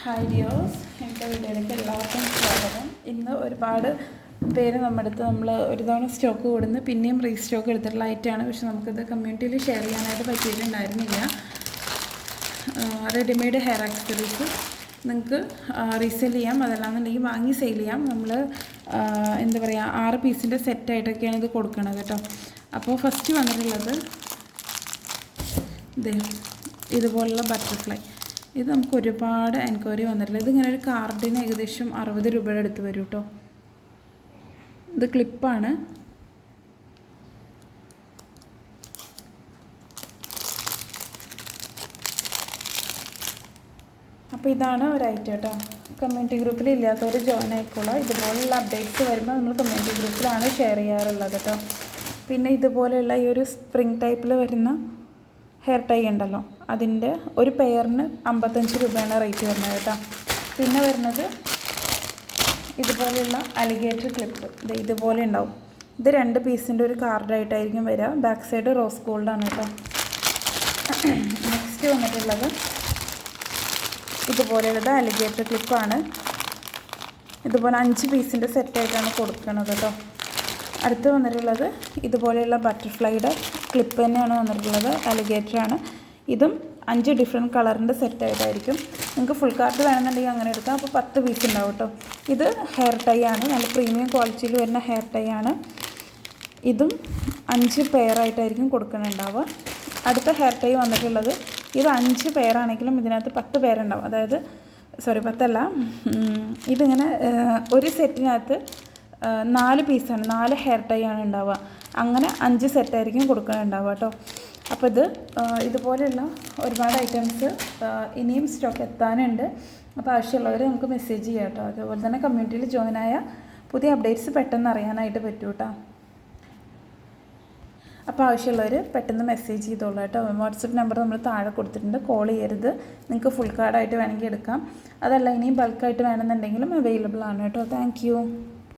Hi dears, എൻ്റെ വീഡിയോയിലേക്ക് എല്ലാവർക്കും സ്വാഗതം. ഇന്ന് ഒരുപാട് പേര് നമ്മുടെ അടുത്ത് നമ്മൾ ഒരു തവണ സ്റ്റോക്ക് കൊടുന്ന് പിന്നെയും റീസ്റ്റോക്ക് എടുത്തിട്ടുള്ള ഐറ്റമാണ്. പക്ഷെ നമുക്കിത് കമ്മ്യൂണിറ്റിയിൽ ഷെയർ ചെയ്യാനായിട്ട് പറ്റിയിട്ടുണ്ടായിരുന്നില്ല. റെഡിമെയ്ഡ് ഹെയർ ആക്സസറീസ് നിങ്ങൾക്ക് റീസെയിൽ ചെയ്യാം, അതല്ലാന്നുണ്ടെങ്കിൽ വാങ്ങി സെയിൽ ചെയ്യാം. നമ്മൾ എന്താ പറയുക, 6 പീസിൻ്റെ സെറ്റായിട്ടൊക്കെയാണ് ഇത് കൊടുക്കുന്നത് കേട്ടോ. അപ്പോൾ ഫസ്റ്റ് വന്നിട്ടുള്ളത് ഇതുപോലുള്ള ബട്ടർഫ്ലൈ. ഇത് നമുക്ക് ഒരുപാട് എൻക്വയറി വന്നിട്ടില്ല. ഇതിങ്ങനെ ഒരു കാർഡിന് ഏകദേശം 60 രൂപയുടെ അടുത്ത് വരും കേട്ടോ. ഇത് ക്ലിപ്പാണ്. അപ്പോൾ ഇതാണ് ഒരു ഐറ്റം കേട്ടോ. കമ്മ്യൂണിറ്റി ഗ്രൂപ്പിൽ ഇല്ലാത്തവർ ജോയിൻ ആയിക്കോളാം. ഇതുപോലുള്ള അപ്ഡേറ്റ്സ് വരുമ്പോൾ നമ്മൾ കമ്മ്യൂണിറ്റി ഗ്രൂപ്പിലാണ് ഷെയർ ചെയ്യാറുള്ളത് കേട്ടോ. പിന്നെ ഇതുപോലെയുള്ള ഈ ഒരു സ്പ്രിങ് ടൈപ്പിൽ വരുന്ന ഹെയർ ടൈ ഉണ്ടല്ലോ, അതിൻ്റെ ഒരു പെയറിന് 55 രൂപയാണ് റേറ്റ് വരുന്നത് കേട്ടോ. പിന്നെ വരുന്നത് ഇതുപോലെയുള്ള അലിഗേറ്റർ ക്ലിപ്പ്. ഇതുപോലെ ഉണ്ടാവും. ഇത് 2 പീസിൻ്റെ ഒരു കാർഡായിട്ടായിരിക്കും വരിക. ബാക്ക് സൈഡ് റോസ് ഗോൾഡാണ് കേട്ടോ. നെക്സ്റ്റ് വന്നിട്ടുള്ളത് ഇതുപോലെയുള്ളത് അലിഗേറ്റർ ക്ലിപ്പാണ്. ഇതുപോലെ 5 പീസിൻ്റെ സെറ്റായിട്ടാണ് കൊടുക്കുന്നത് കേട്ടോ. അടുത്ത് വന്നിട്ടുള്ളത് ഇതുപോലെയുള്ള ബട്ടർഫ്ലൈയുടെ ക്ലിപ്പ് തന്നെയാണ് വന്നിട്ടുള്ളത്. അലിഗേറ്ററാണ്. ഇതും 5 ഡിഫറെൻറ്റ് കളറിൻ്റെ സെറ്റായിട്ടായിരിക്കും. നിങ്ങൾക്ക് ഫുൾ കാർഡ് വേണമെന്നുണ്ടെങ്കിൽ അങ്ങനെ എടുക്കാം. അപ്പോൾ 10 പീസ് ഉണ്ടാവും കേട്ടോ. ഇത് ഹെയർ ടൈ ആണ്, നല്ല പ്രീമിയം ക്വാളിറ്റിയിൽ വരുന്ന ഹെയർ ടൈ ആണ്. ഇതും 5 പെയറായിട്ടായിരിക്കും കൊടുക്കുന്നുണ്ടാവുക. അടുത്ത ഹെയർ ടൈ വന്നിട്ടുള്ളത് ഇത് 5 പെയറാണെങ്കിലും ഇതിനകത്ത് 10 പേരുണ്ടാവും. അതായത് 10 അല്ല, ഇതിങ്ങനെ ഒരു സെറ്റിനകത്ത് 4 പീസാണ്, 4 ഹെയർ ടൈ ആണ് ഉണ്ടാവുക. അങ്ങനെ 5 സെറ്റായിരിക്കും കൊടുക്കുന്നുണ്ടാവുക കേട്ടോ. അപ്പോൾ ഇതുപോലെയുള്ള ഒരുപാട് ഐറ്റംസ് ഇനിയും സ്റ്റോക്ക് എത്താനുണ്ട്. അപ്പോൾ ആവശ്യമുള്ളവർ നമുക്ക് മെസ്സേജ് ചെയ്യാം കേട്ടോ. അതുപോലെ തന്നെ കമ്മ്യൂണിറ്റിയിൽ ജോയിൻ ആയ പുതിയ അപ്ഡേറ്റ്സ് പെട്ടെന്ന് അറിയാനായിട്ട് പറ്റും കേട്ടോ. അപ്പോൾ ആവശ്യമുള്ളവർ പെട്ടെന്ന് മെസ്സേജ് ചെയ്തോളൂ കേട്ടോ. വാട്സപ്പ് നമ്പർ നമ്മൾ താഴെ കൊടുത്തിട്ടുണ്ട്. കോൾ ചെയ്യരുത്. നിങ്ങൾക്ക് ഫുൾ കാർഡായിട്ട് വേണമെങ്കിൽ എടുക്കാം. അതല്ല ഇനിയും ബൾക്കായിട്ട് വേണമെന്നുണ്ടെങ്കിലും അവൈലബിൾ ആണ് കേട്ടോ. താങ്ക്